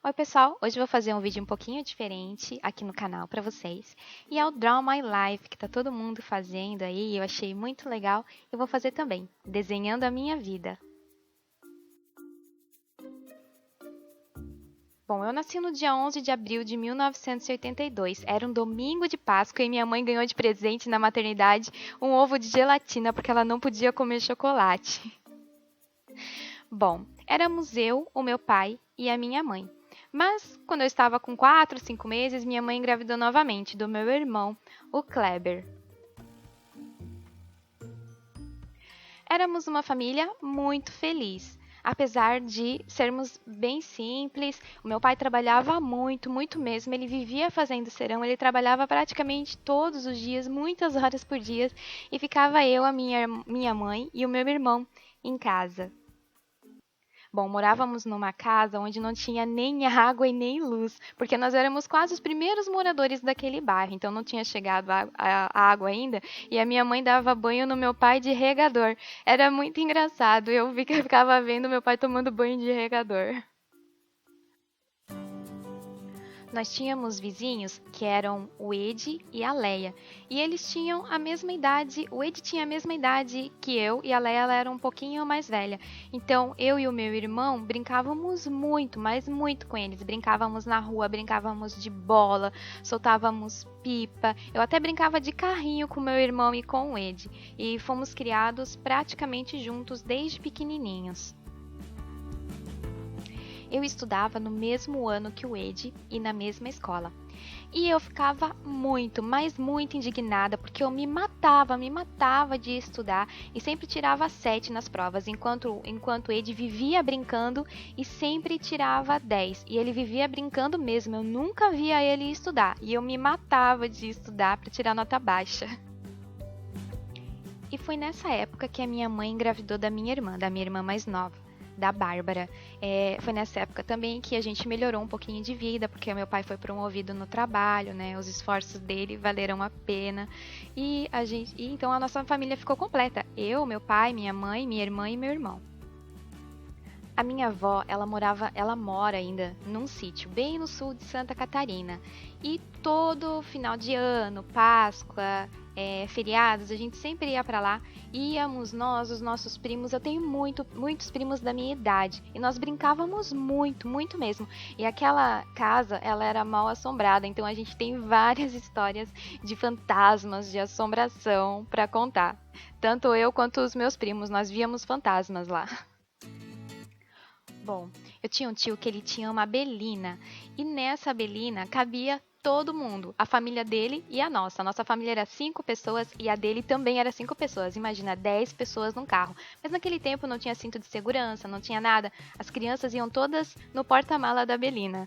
Oi pessoal, hoje eu vou fazer um vídeo um pouquinho diferente aqui no canal para vocês. E é o Draw My Life, que tá todo mundo fazendo aí, eu achei muito legal. Eu vou fazer também, desenhando a minha vida. Bom, eu nasci no dia 11 de abril de 1982. Era um domingo de Páscoa e minha mãe ganhou de presente na maternidade um ovo de gelatina porque ela não podia comer chocolate. Bom, éramos eu, o meu pai e a minha mãe. Mas, quando eu estava com 4, 5 meses, minha mãe engravidou novamente do meu irmão, o Kleber. Éramos uma família muito feliz. Apesar de sermos bem simples, o meu pai trabalhava muito, muito mesmo. Ele vivia fazendo serão, ele trabalhava praticamente todos os dias, muitas horas por dia, e ficava eu, a minha mãe e o meu irmão em casa. Bom, morávamos numa casa onde não tinha nem água e nem luz, porque nós éramos quase os primeiros moradores daquele bairro, então não tinha chegado a água ainda, e a minha mãe dava banho no meu pai de regador. Era muito engraçado, eu ficava vendo meu pai tomando banho de regador. Nós tínhamos vizinhos que eram o Ed e a Leia. E eles tinham a mesma idade, o Ed tinha a mesma idade que eu e a Leia ela era um pouquinho mais velha. Então eu e o meu irmão brincávamos muito, mas muito com eles. Brincávamos na rua, brincávamos de bola, soltávamos pipa. Eu até brincava de carrinho com meu irmão e com o Ed. E fomos criados praticamente juntos desde pequenininhos. Eu estudava no mesmo ano que o Ed e na mesma escola. E eu ficava muito, mas muito indignada, porque eu me matava de estudar e sempre tirava 7 nas provas, enquanto o Ed vivia brincando e sempre tirava 10. E ele vivia brincando mesmo, eu nunca via ele estudar. E eu me matava de estudar para tirar nota baixa. E foi nessa época que a minha mãe engravidou da minha irmã mais nova, da Bárbara. Foi nessa época também que a gente melhorou um pouquinho de vida, porque meu pai foi promovido no trabalho, né? Os esforços dele valeram a pena. E então a nossa família ficou completa. Eu, meu pai, minha mãe, minha irmã e meu irmão. A minha avó, ela mora ainda num sítio bem no sul de Santa Catarina. E todo final de ano, Páscoa, feriados, a gente sempre ia para lá. Íamos nós, os nossos primos. Eu tenho muitos primos da minha idade. E nós brincávamos muito, muito mesmo. E aquela casa, ela era mal assombrada. Então a gente tem várias histórias de fantasmas, de assombração para contar. Tanto eu quanto os meus primos, nós víamos fantasmas lá. Bom, eu tinha um tio que ele tinha uma belina, e nessa belina cabia todo mundo, a família dele e a nossa. A nossa família era 5 pessoas e a dele também era 5 pessoas. Imagina, 10 pessoas num carro. Mas naquele tempo não tinha cinto de segurança, não tinha nada. As crianças iam todas no porta-mala da belina.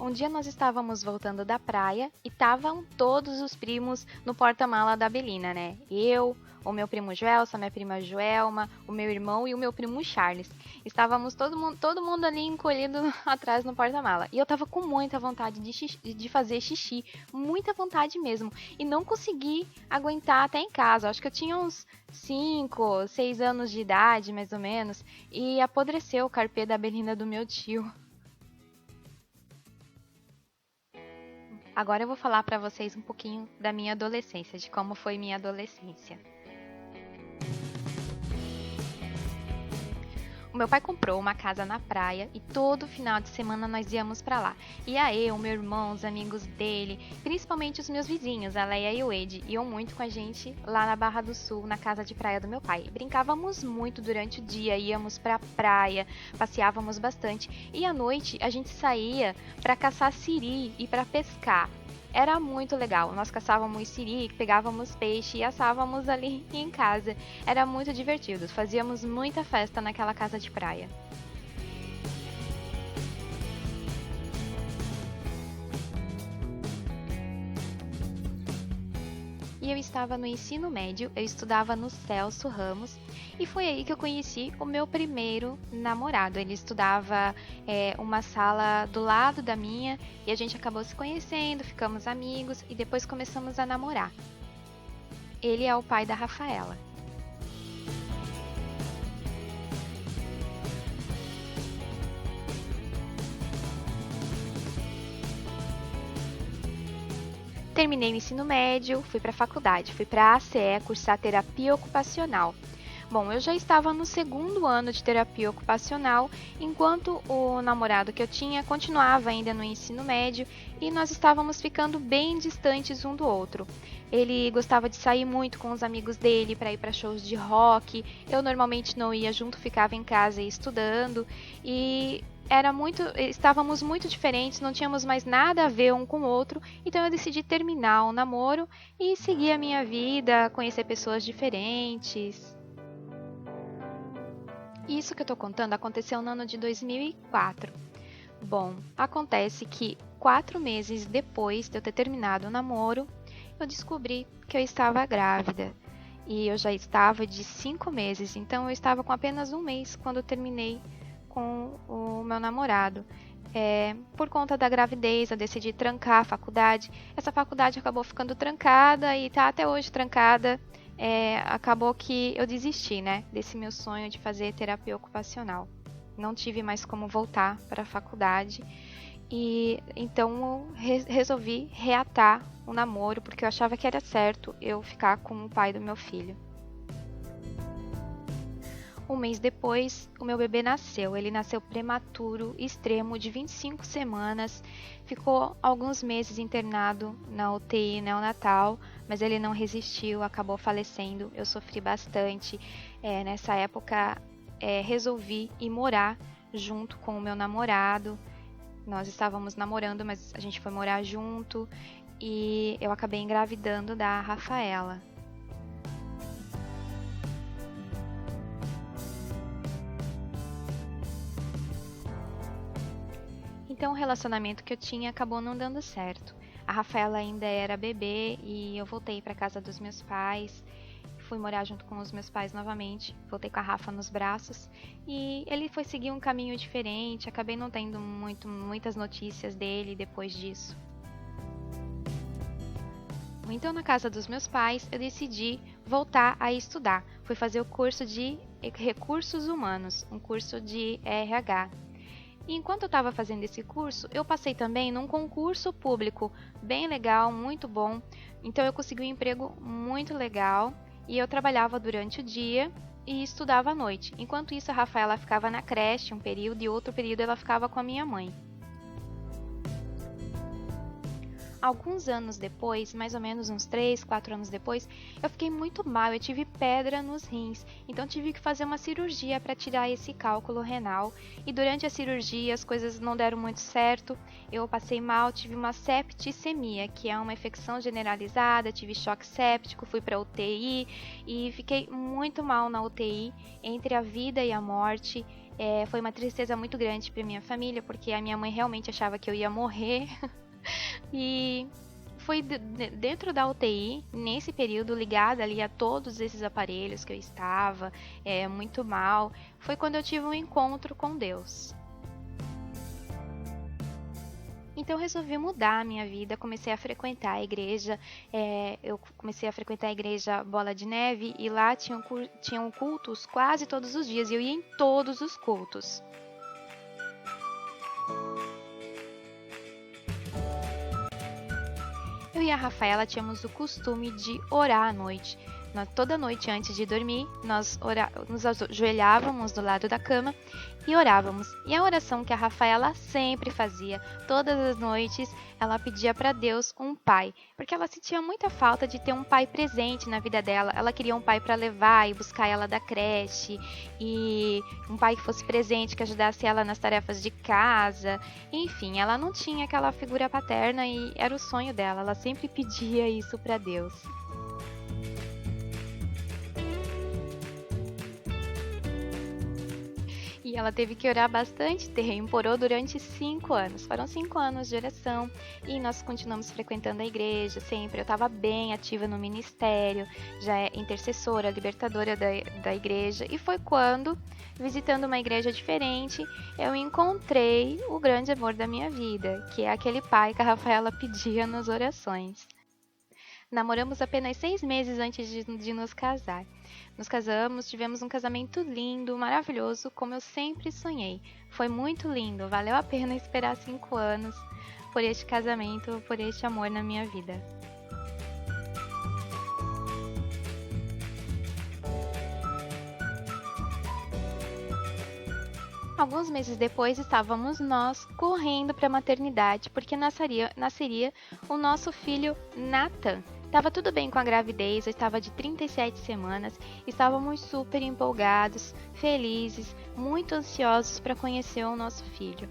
Um dia nós estávamos voltando da praia e estavam todos os primos no porta-mala da Belina, né? Eu, o meu primo Joelson, a minha prima Joelma, o meu irmão e o meu primo Charles. Estávamos todo mundo ali encolhido atrás no porta-mala. E eu tava com muita vontade de fazer xixi, muita vontade mesmo. E não consegui aguentar até em casa. Acho que eu tinha uns 5, 6 anos de idade, mais ou menos. E apodreceu o carpê da Belina do meu tio. Agora eu vou falar para vocês um pouquinho da minha adolescência, de como foi minha adolescência. O meu pai comprou uma casa na praia e todo final de semana nós íamos para lá. Ia eu, meu irmão, os amigos dele, principalmente os meus vizinhos, a Leia e o Ed, iam muito com a gente lá na Barra do Sul, na casa de praia do meu pai. Brincávamos muito durante o dia, íamos pra praia, passeávamos bastante. E à noite a gente saía para caçar siri e para pescar. Era muito legal. Nós caçávamos siri, pegávamos peixe e assávamos ali em casa. Era muito divertido. Fazíamos muita festa naquela casa de praia. E eu estava no ensino médio, eu estudava no Celso Ramos e foi aí que eu conheci o meu primeiro namorado. Ele estudava uma sala do lado da minha e a gente acabou se conhecendo, ficamos amigos e depois começamos a namorar. Ele é o pai da Rafaela. Terminei o ensino médio, fui para a faculdade, fui para a ACE cursar terapia ocupacional. Bom, eu já estava no segundo ano de terapia ocupacional, enquanto o namorado que eu tinha continuava ainda no ensino médio e nós estávamos ficando bem distantes um do outro. Ele gostava de sair muito com os amigos dele para ir para shows de rock, eu normalmente não ia junto, ficava em casa estudando e estávamos muito diferentes, não tínhamos mais nada a ver um com o outro, então eu decidi terminar o namoro e seguir a minha vida, conhecer pessoas diferentes. Isso que eu tô contando aconteceu no ano de 2004. Bom, acontece que 4 meses depois de eu ter terminado o namoro, eu descobri que eu estava grávida. E eu já estava de 5 meses, então eu estava com apenas 1 mês quando eu terminei com o meu namorado. Por conta da gravidez, eu decidi trancar a faculdade. Essa faculdade acabou ficando trancada e está até hoje trancada. Acabou que eu desisti, né, desse meu sonho de fazer terapia ocupacional. Não tive mais como voltar para a faculdade e então eu resolvi reatar o namoro porque eu achava que era certo eu ficar com o pai do meu filho. 1 mês depois, o meu bebê nasceu. Ele nasceu prematuro, extremo, de 25 semanas. Ficou alguns meses internado na UTI neonatal, mas ele não resistiu, acabou falecendo. Eu sofri bastante. Nessa época, resolvi ir morar junto com o meu namorado. Nós estávamos namorando, mas a gente foi morar junto e eu acabei engravidando da Rafaela. Então o relacionamento que eu tinha acabou não dando certo. A Rafaela ainda era bebê e eu voltei para casa dos meus pais. Fui morar junto com os meus pais novamente. Voltei com a Rafa nos braços e ele foi seguir um caminho diferente. Acabei não tendo muitas notícias dele depois disso. Então, na casa dos meus pais, eu decidi voltar a estudar. Fui fazer o curso de Recursos Humanos, um curso de RH. E enquanto eu estava fazendo esse curso, eu passei também num concurso público bem legal, muito bom. Então eu consegui um emprego muito legal e eu trabalhava durante o dia e estudava à noite. Enquanto isso, a Rafaela ficava na creche um período e outro período ela ficava com a minha mãe. Alguns anos depois, mais ou menos uns 3, 4 anos depois, eu fiquei muito mal, eu tive pedra nos rins, então tive que fazer uma cirurgia para tirar esse cálculo renal. E durante a cirurgia as coisas não deram muito certo, eu passei mal, tive uma septicemia, que é uma infecção generalizada, tive choque séptico, fui para UTI e fiquei muito mal na UTI, entre a vida e a morte. Foi uma tristeza muito grande para minha família, porque a minha mãe realmente achava que eu ia morrer. E foi dentro da UTI, nesse período, ligada ali a todos esses aparelhos que eu estava, muito mal, foi quando eu tive um encontro com Deus. Então eu resolvi mudar a minha vida, comecei a frequentar a igreja, eu comecei a frequentar a igreja Bola de Neve e lá tinham cultos quase todos os dias e eu ia em todos os cultos. Eu e a Rafaela tínhamos o costume de orar à noite. Toda noite antes de dormir, nós nos ajoelhávamos do lado da cama e orávamos. E a oração que a Rafaela sempre fazia, todas as noites, ela pedia para Deus um pai, porque ela sentia muita falta de ter um pai presente na vida dela. Ela queria um pai para levar e buscar ela da creche, e um pai que fosse presente, que ajudasse ela nas tarefas de casa. Enfim, ela não tinha aquela figura paterna e era o sonho dela. Ela sempre pedia isso para Deus. E ela teve que orar bastante tempo, orou durante 5 anos. Foram 5 anos de oração e nós continuamos frequentando a igreja sempre. Eu estava bem ativa no ministério, já intercessora, libertadora da igreja. E foi quando, visitando uma igreja diferente, eu encontrei o grande amor da minha vida, que é aquele pai que a Rafaela pedia nas orações. Namoramos apenas 6 meses antes de nos casar. Nos casamos, tivemos um casamento lindo, maravilhoso, como eu sempre sonhei. Foi muito lindo, valeu a pena esperar 5 anos por este casamento, por este amor na minha vida. Alguns meses depois, estávamos nós correndo para a maternidade, porque nasceria o nosso filho Nathan. Estava tudo bem com a gravidez, eu estava de 37 semanas, estávamos super empolgados, felizes, muito ansiosos para conhecer o nosso filho.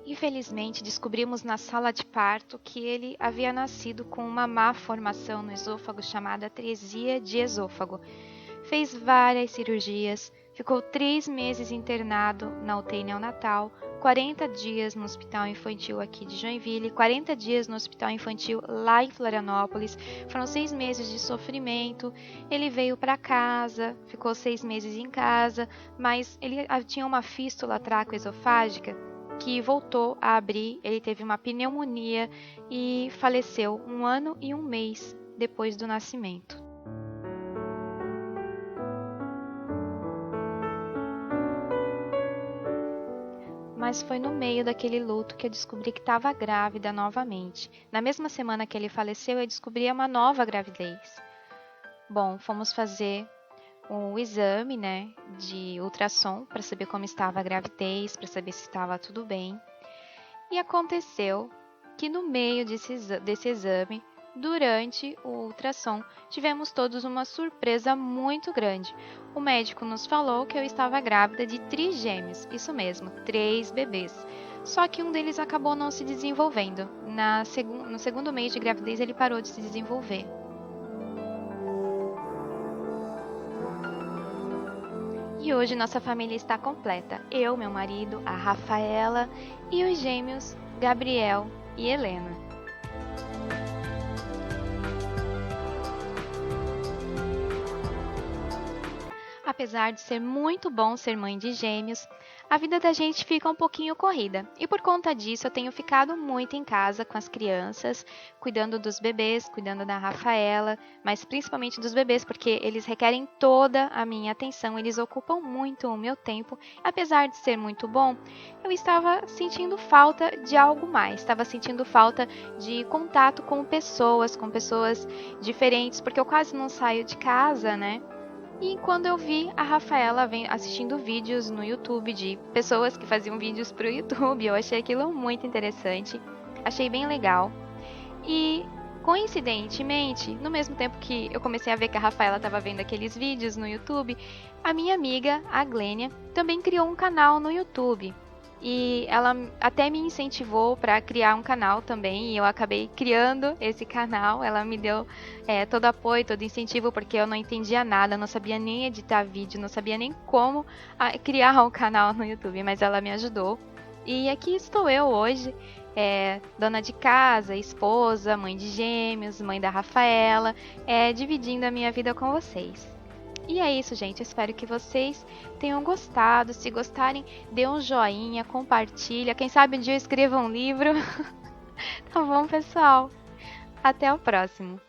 Infelizmente, descobrimos na sala de parto que ele havia nascido com uma má formação no esôfago chamada atresia de esôfago. Fez várias cirurgias, ficou 3 meses internado na UTI neonatal, 40 dias no hospital infantil aqui de Joinville, 40 dias no hospital infantil lá em Florianópolis. Foram 6 meses de sofrimento. Ele veio para casa, ficou 6 meses em casa, mas ele tinha uma fístula traqueoesofágica que voltou a abrir. Ele teve uma pneumonia e faleceu 1 ano e 1 mês depois do nascimento. Mas foi no meio daquele luto que eu descobri que estava grávida novamente. Na mesma semana que ele faleceu, eu descobri uma nova gravidez. Bom, fomos fazer o exame, de ultrassom para saber como estava a gravidez, para saber se estava tudo bem. E aconteceu que no meio desse exame, durante o ultrassom, tivemos todos uma surpresa muito grande. O médico nos falou que eu estava grávida de trigêmeos, isso mesmo, 3 bebês. Só que um deles acabou não se desenvolvendo. No segundo mês de gravidez ele parou de se desenvolver. E hoje nossa família está completa. Eu, meu marido, a Rafaela e os gêmeos Gabriel e Helena. Apesar de ser muito bom ser mãe de gêmeos, a vida da gente fica um pouquinho corrida. E por conta disso eu tenho ficado muito em casa com as crianças, cuidando dos bebês, cuidando da Rafaela, mas principalmente dos bebês, porque eles requerem toda a minha atenção, eles ocupam muito o meu tempo. Apesar de ser muito bom, eu estava sentindo falta de algo mais, estava sentindo falta de contato com pessoas diferentes, porque eu quase não saio de casa, E quando eu vi a Rafaela assistindo vídeos no YouTube de pessoas que faziam vídeos para o YouTube, eu achei aquilo muito interessante, achei bem legal. E coincidentemente, no mesmo tempo que eu comecei a ver que a Rafaela estava vendo aqueles vídeos no YouTube, a minha amiga, a Glênia, também criou um canal no YouTube. E ela até me incentivou para criar um canal também, e eu acabei criando esse canal. Ela me deu todo apoio, todo incentivo, porque eu não entendia nada, não sabia nem editar vídeo, não sabia nem como criar um canal no YouTube, mas ela me ajudou. E aqui estou eu hoje, dona de casa, esposa, mãe de gêmeos, mãe da Rafaela, dividindo a minha vida com vocês. E é isso, gente. Eu espero que vocês tenham gostado. Se gostarem, dê um joinha, compartilha. Quem sabe um dia eu escreva um livro. Tá bom, pessoal? Até o próximo.